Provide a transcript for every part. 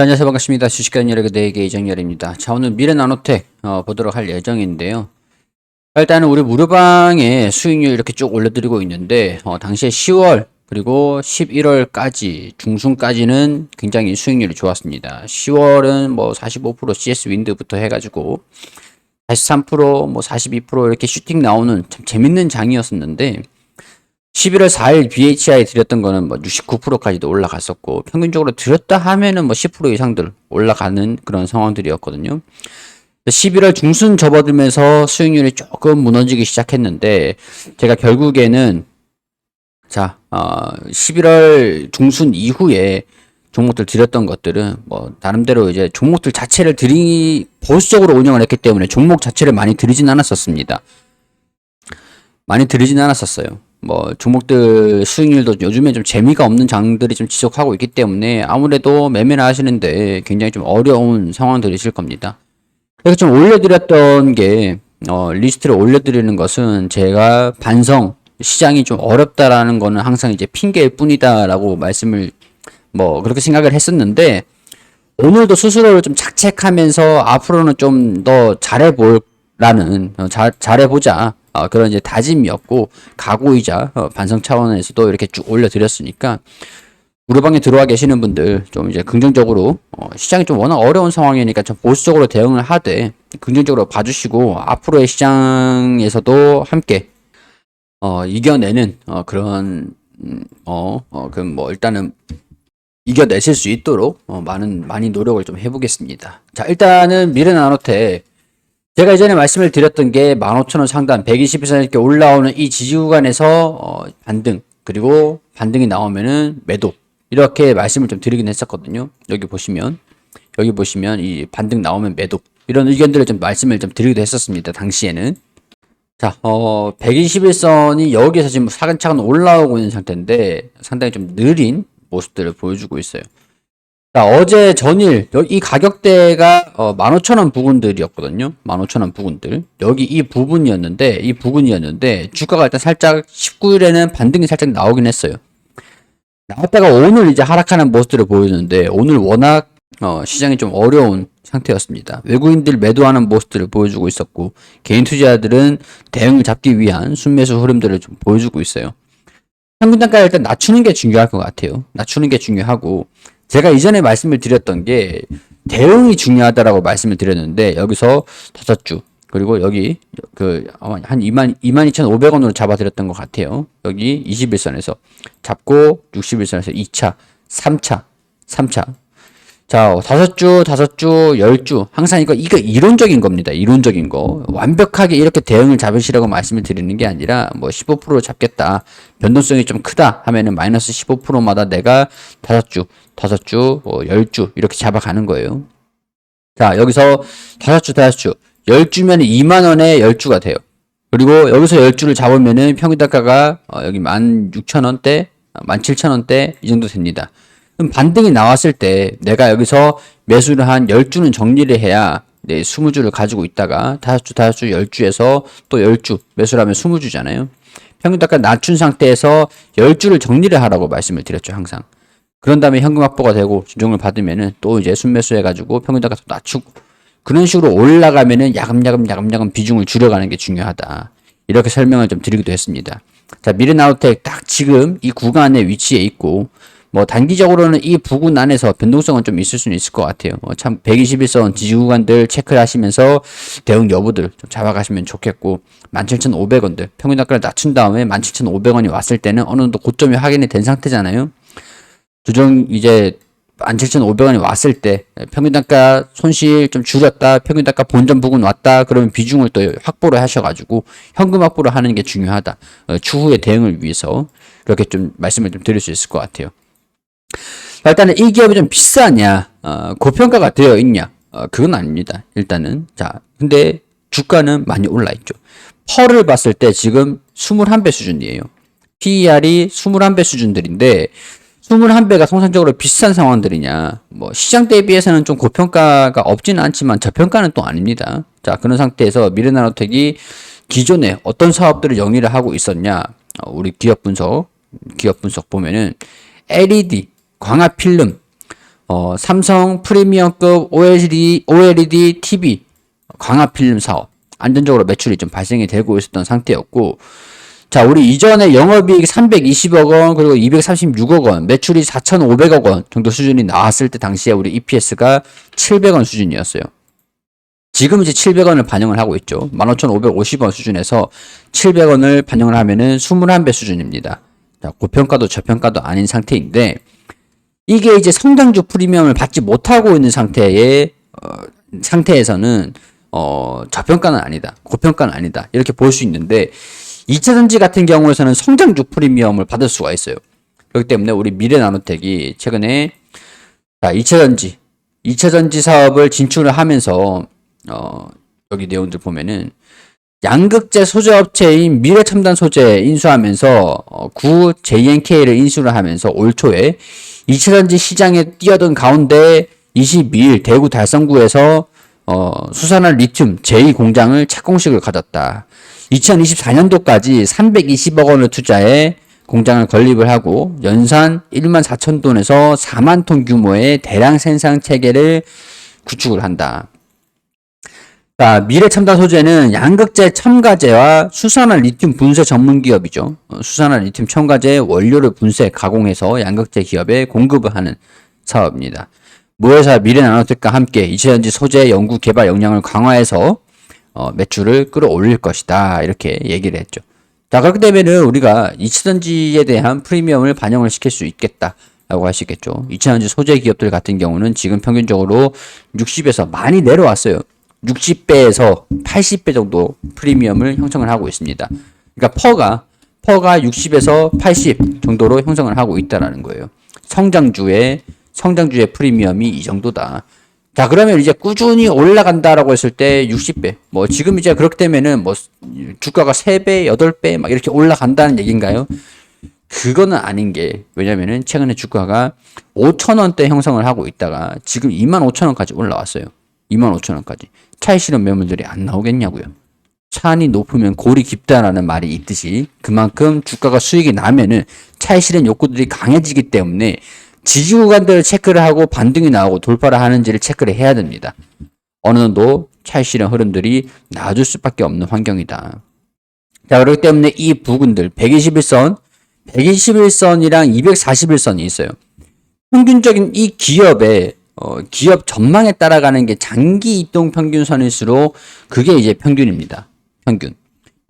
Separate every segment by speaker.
Speaker 1: 자, 안녕하세요. 반갑습니다. 주식관 여력의 내게 이정열입니다. 자, 오늘 미래나노텍 보도록 할 예정인데요. 일단은 우리 무료방에 수익률 이렇게 쭉 올려드리고 있는데 당시에 10월 그리고 11월까지 중순까지는 굉장히 수익률이 좋았습니다. 10월은 뭐 45% CS 윈드부터 해가지고 43% 뭐 42% 이렇게 슈팅 나오는 참 재밌는 장이었었는데 11월 4일 BHI 드렸던 거는 뭐 69%까지도 올라갔었고, 평균적으로 드렸다 하면은 뭐 10% 이상들 올라가는 그런 상황들이었거든요. 11월 중순 접어들면서 수익률이 조금 무너지기 시작했는데, 제가 결국에는, 11월 중순 이후에 종목들 드렸던 것들은 뭐, 나름대로 이제 종목들 자체를 보수적으로 운영을 했기 때문에 종목 자체를 많이 드리진 않았었습니다. 많이 드리진 않았었어요. 뭐 종목들 수익률도 요즘에 좀 재미가 없는 장들이 좀 지속하고 있기 때문에 아무래도 매매를 하시는데 굉장히 좀 어려운 상황들이실 겁니다. 그래서 좀 올려드렸던 게 리스트를 올려드리는 것은 제가 반성 시장이 좀 어렵다라는 거는 항상 이제 핑계일 뿐이다라고 말씀을 뭐 그렇게 생각을 했었는데, 오늘도 스스로를 좀 자책하면서 앞으로는 좀 더 잘해보라는 잘해보자 그런 이제 다짐이었고, 각오이자 반성 차원에서도 이렇게 쭉 올려드렸으니까 무료방에 들어와 계시는 분들 좀 이제 긍정적으로 시장이 좀 워낙 어려운 상황이니까 좀 보수적으로 대응을 하되 긍정적으로 봐주시고, 앞으로의 시장에서도 함께 이겨내는 그런 그 뭐 일단은 이겨내실 수 있도록 많이 노력을 좀 해보겠습니다. 자, 일단은 미래나노텍 제가 이전에 말씀을 드렸던 게 15,000원 상단 120에서 이렇게 올라오는 이 지지 구간에서 반등, 그리고 반등이 나오면은 매도, 이렇게 말씀을 좀 드리긴 했었거든요. 여기 보시면 이 반등 나오면 매도, 이런 의견들을 좀 말씀을 좀 드리기도 했었습니다. 당시에는. 자, 121선이 여기에서 지금 차근차근 올라오고 있는 상태인데 상당히 좀 느린 모습들을 보여주고 있어요. 자, 어제 전일 이 가격대가 15,000원 부근들이었거든요. 15,000원 부근들. 여기 이 부분이었는데 주가가 일단 살짝 19일에는 반등이 살짝 나오긴 했어요. 나왔다가 오늘 이제 하락하는 모습들을 보여주는데, 오늘 워낙 시장이 좀 어려운 상태였습니다. 외국인들 매도하는 모습들을 보여주고 있었고, 개인 투자자들은 대응을 잡기 위한 순매수 흐름들을 좀 보여주고 있어요. 평균 단가를 일단 낮추는 게 중요할 것 같아요. 낮추는 게 중요하고, 제가 이전에 말씀을 드렸던 게 대응이 중요하다라고 말씀을 드렸는데, 여기서 5주, 그리고 여기 한 22,500원으로 잡아드렸던 것 같아요. 여기 21선에서 잡고 61선에서 2차, 3차. 자, 5주, 10주, 항상 이거 이론적인 겁니다. 이론적인 거. 완벽하게 이렇게 대응을 잡으시라고 말씀을 드리는 게 아니라, 뭐 15% 잡겠다, 변동성이 좀 크다 하면은 마이너스 15%마다 내가 5주, 10주, 이렇게 잡아가는 거예요. 자, 여기서 5주, 10주면 2만원에 10주가 돼요. 그리고 여기서 10주를 잡으면은 평균 단가가 여기 16,000원대, 17,000원대 이 정도 됩니다. 그럼 반등이 나왔을 때 내가 여기서 매수를 한 10주는 정리를 해야 20주를 가지고 있다가 5주, 10주에서 또 10주 매수를 하면 20주잖아요. 평균 단가 낮춘 상태에서 10주를 정리를 하라고 말씀을 드렸죠, 항상. 그런 다음에 현금 확보가 되고 조정을 받으면은 또 이제 순매수 해가지고 평균 단가 또 낮추고, 그런 식으로 올라가면은 야금야금 비중을 줄여가는 게 중요하다, 이렇게 설명을 좀 드리기도 했습니다. 자, 미래나노텍 딱 지금 이 구간에 위치해 있고, 뭐 단기적으로는 이 부근 안에서 변동성은 좀 있을 수는 있을 것 같아요. 참 121선 지지 구간들 체크를 하시면서 대응 여부들 좀 잡아가시면 좋겠고, 17,500원들 평균 단가를 낮춘 다음에 17,500원이 왔을 때는 어느 정도 고점이 확인이 된 상태잖아요. 조정 이제 17,500원이 왔을 때 평균 단가 손실 좀 줄였다, 평균 단가 본전 부근 왔다, 그러면 비중을 또 확보를 하셔가지고 현금 확보를 하는 게 중요하다. 추후의 대응을 위해서 그렇게 좀 말씀을 좀 드릴 수 있을 것 같아요. 일단은 이 기업이 좀 비싸냐, 고평가가 되어 있냐, 그건 아닙니다. 일단은. 자, 근데 주가는 많이 올라 있죠. 펄을 봤을 때 지금 21배 수준이에요. PER이 21배 수준들인데, 21배가 통상적으로 비싼 상황들이냐, 뭐 시장 대비해서는 좀 고평가가 없지는 않지만 저평가는 또 아닙니다. 자, 그런 상태에서 미래나노텍이 기존에 어떤 사업들을 영위를 하고 있었냐, 우리 기업 분석 보면은 LED, 광학 필름, 삼성 프리미엄급 OLED TV 광화 필름 사업 안정적으로 매출이 좀 발생이 되고 있었던 상태였고, 자, 우리 이전에 영업이익 320억 원, 그리고 236억 원, 매출이 4,500억 원 정도 수준이 나왔을 때 당시에 우리 EPS가 700원 수준이었어요. 지금 이제 700원을 반영을 하고 있죠. 15,550원 수준에서 700원을 반영을 하면은 21배 수준입니다. 자, 고평가도 저평가도 아닌 상태인데, 이게 이제 성장주 프리미엄을 받지 못하고 있는 상태에서는 저평가는 아니다, 고평가는 아니다, 이렇게 볼 수 있는데, 2차전지 같은 경우에서는 성장주 프리미엄을 받을 수가 있어요. 그렇기 때문에 우리 미래나노텍이 최근에 2차전지 사업을 진출을 하면서 여기 내용들 보면은 양극재 소재업체인 미래첨단소재 인수하면서 구 JNK를 인수를 하면서 올 초에 2차전지 시장에 뛰어든 가운데 22일 대구 달성구에서 수산화 리튬 제2공장을 착공식을 가졌다. 2024년도까지 320억 원을 투자해 공장을 건립을 하고 연산 1만 4천 톤에서 4만 톤 규모의 대량 생산 체계를 구축을 한다. 자, 미래첨단 소재는 양극재 첨가제와 수산화 리튬 분쇄 전문 기업이죠. 수산화 리튬 첨가제 원료를 분쇄 가공해서 양극재 기업에 공급을 하는 사업입니다. 모회사 미래나노텍과 함께 2차전지 소재 연구 개발 역량을 강화해서 매출을 끌어올릴 것이다, 이렇게 얘기를 했죠. 자, 그렇게 되면은 우리가 2차전지에 대한 프리미엄을 반영을 시킬 수 있겠다라고 할 수 있겠죠. 2차전지 소재 기업들 같은 경우는 지금 평균적으로 60에서 많이 내려왔어요. 60배에서 80배 정도 프리미엄을 형성을 하고 있습니다. 그러니까 퍼가 60에서 80 정도로 형성을 하고 있다라는 거예요. 성장주의 프리미엄이 이 정도다. 자, 그러면 이제 꾸준히 올라간다라고 했을 때 60배. 뭐 지금 이제 그렇게 되면은 뭐 주가가 3배, 8배 막 이렇게 올라간다는 얘기인가요? 그거는 아닌 게, 왜냐면은 최근에 주가가 5,000원대 형성을 하고 있다가 지금 25,000원까지 올라왔어요. 25,000원까지. 차익 실현 매물들이 안 나오겠냐고요. 차안이 높으면 골이 깊다라는 말이 있듯이 그만큼 주가가 수익이 나면은 차익 실현 욕구들이 강해지기 때문에 지지 구간들을 체크를 하고 반등이 나오고 돌파를 하는지를 체크를 해야 됩니다. 어느 정도 차익 실현 흐름들이 나아질 수밖에 없는 환경이다. 자, 그렇기 때문에 이 부근들 121선이랑 241선이 있어요. 평균적인 이 기업의 기업 전망에 따라가는 게 장기 이동 평균선일수록 그게 이제 평균입니다. 평균.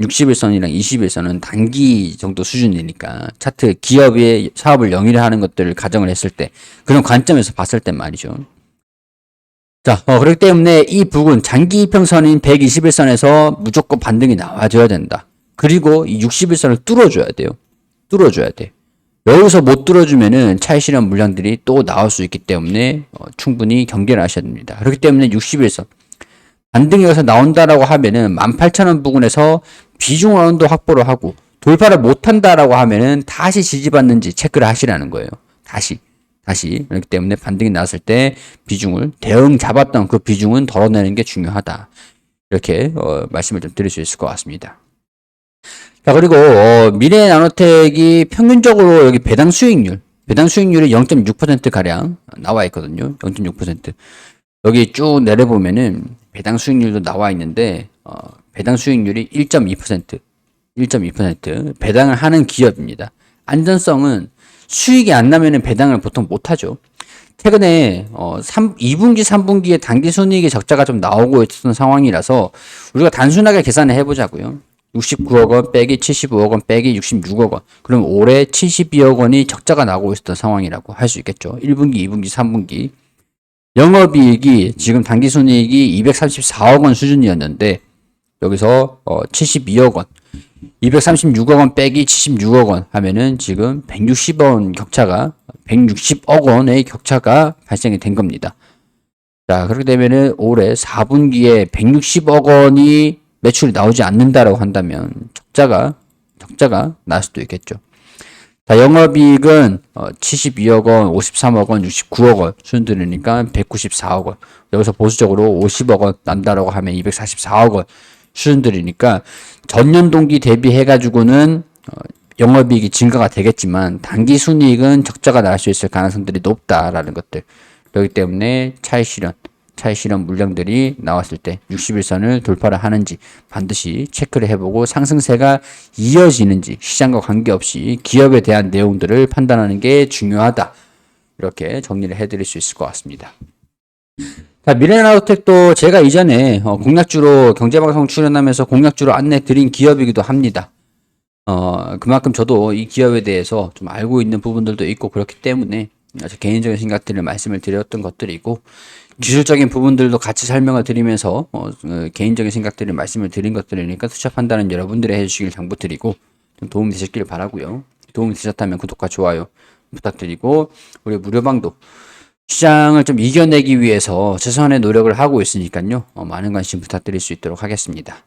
Speaker 1: 60일선이랑 21선은 단기 정도 수준이니까 차트 기업의 사업을 영위를 하는 것들을 가정을 했을 때 그런 관점에서 봤을 땐 말이죠. 자, 그렇기 때문에 이 부분 장기 이평선인 121선에서 무조건 반등이 나와줘야 된다. 그리고 이 61선을 뚫어줘야 돼요. 뚫어줘야 돼. 여기서 못 뚫어주면은 차익 실현 물량들이 또 나올 수 있기 때문에 충분히 경계를 하셔야 됩니다. 그렇기 때문에 61선 반등이 여기서 나온다라고 하면은 18,000원 부근에서 비중 어느 정도 확보를 하고 돌파를 못한다라고 하면은 다시 지지받는지 체크를 하시라는 거예요. 다시. 그렇기 때문에 반등이 나왔을 때 비중을 대응 잡았던 그 비중은 덜어내는 게 중요하다. 이렇게 말씀을 좀 드릴 수 있을 것 같습니다. 자, 그리고 미래나노텍이 평균적으로 여기 배당 수익률이 0.6% 가량 나와 있거든요. 0.6%. 여기 쭉 내려보면은 배당 수익률도 나와 있는데 배당 수익률이 1.2%. 배당을 하는 기업입니다. 안전성은 수익이 안 나면은 배당을 보통 못 하죠. 최근에 2분기, 3분기에 당기순이익의 적자가 좀 나오고 있었던 상황이라서 우리가 단순하게 계산을 해보자고요. 69억 원 빼기 75억 원 빼기 66억 원. 그럼 올해 72억 원이 적자가 나고 있었던 상황이라고 할 수 있겠죠. 1분기, 2분기, 3분기. 영업이익이 지금 당기순이익이 234억 원 수준이었는데 여기서 72억 원. 236억 원 빼기 76억 원 하면은 지금 160억 원의 격차가 발생이 된 겁니다. 자, 그렇게 되면은 올해 4분기에 160억 원이 매출이 나오지 않는다라고 한다면 적자가 날 수도 있겠죠. 자, 영업이익은 72억 원, 53억 원, 69억 원 수준들이니까 194억 원. 여기서 보수적으로 50억 원 난다라고 하면 244억 원 수준들이니까 전년 동기 대비해가지고는 영업이익이 증가가 되겠지만 단기 순이익은 적자가 날 수 있을 가능성들이 높다라는 것들. 그렇기 때문에 차익 실현 물량들이 나왔을 때 60일선을 돌파를 하는지 반드시 체크를 해보고 상승세가 이어지는지 시장과 관계없이 기업에 대한 내용들을 판단하는 게 중요하다. 이렇게 정리를 해드릴 수 있을 것 같습니다. 자, 미래나우텍도 제가 이전에 공략주로 경제방송 출연하면서 공략주로 안내 드린 기업이기도 합니다. 그만큼 저도 이 기업에 대해서 좀 알고 있는 부분들도 있고 그렇기 때문에 아주 개인적인 생각들을 말씀을 드렸던 것들이고 기술적인 부분들도 같이 설명을 드리면서 개인적인 생각들을 말씀을 드린 것들이니까 투자 판단은 여러분들이 해주시길 당부드리고 좀 도움이 되셨길 바라고요. 도움이 되셨다면 구독과 좋아요 부탁드리고 우리 무료방도 시장을 좀 이겨내기 위해서 최선의 노력을 하고 있으니까요. 많은 관심 부탁드릴 수 있도록 하겠습니다.